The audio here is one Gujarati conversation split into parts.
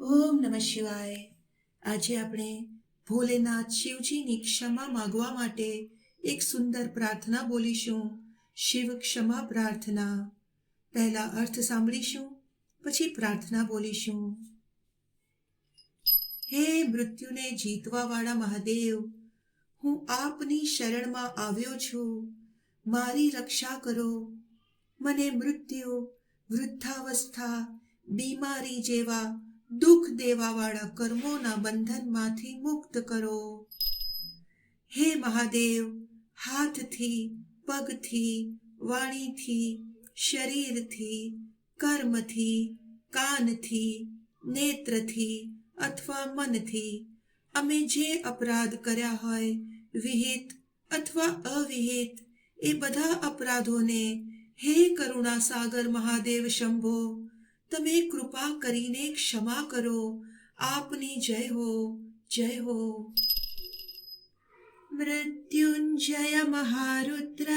ઓમ નમઃ શિવાય. આજે આપણે ભોલેનાથ શિવજીની ક્ષમા માંગવા માટે એક સુંદર પ્રાર્થના બોલીશું. શિવ ક્ષમા પ્રાર્થના. પહેલા અર્થ સાંભળીશું, પછી પ્રાર્થના બોલીશું. હે મૃત્યુને જીતવા વાળા મહાદેવ, હું આપની શરણમાં આવ્યો છું. મારી રક્ષા કરો. મને મૃત્યુ, વૃદ્ધાવસ્થા, બીમારી જેવા દુઃખ દેવાવાળા કર્મોના બંધનમાંથી મુક્ત કરો. હે મહાદેવ, હાથથી, પગથી, વાણીથી, શરીરથી, કર્મથી, કાનથી, નેત્રથી અથવા મનથી અમે જે અપરાધ કર્યા હોય, વિહિત અથવા અવિહિત, એ બધા અપરાધોને હે કરુણા સાગર મહાદેવ શંભો, તમે કૃપા કરીને ક્ષમા કરો. આપની જય હો, જય હો. મૃત્યુંજય મહારુદ્ર,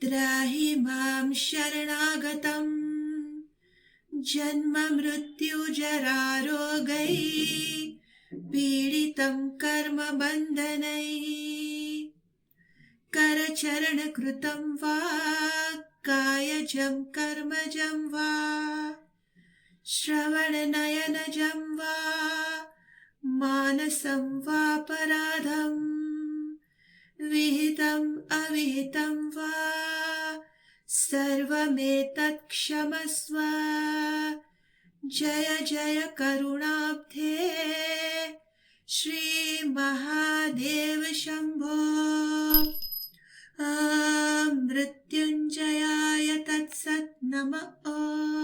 ત્રાહિ મામ શરણાગતમ. જન્મ મૃત્યુ જરા રોગૈ, પીડિતમ કર્મ બંધનૈ. કરચરણ કૃતમ વા કાયજમ કર્મજમ વા, શ્રવણ નયનજમ વા માનસમ વાપરાધમ. વિહિતમ અવિહિતમ વા સર્વમેતત્ ક્ષમસ્વ. જય જય કરુણાબ્ધે શ્રી મહાદેવ શંભો. મૃત્યુંજયાય તત્સત નમઃ.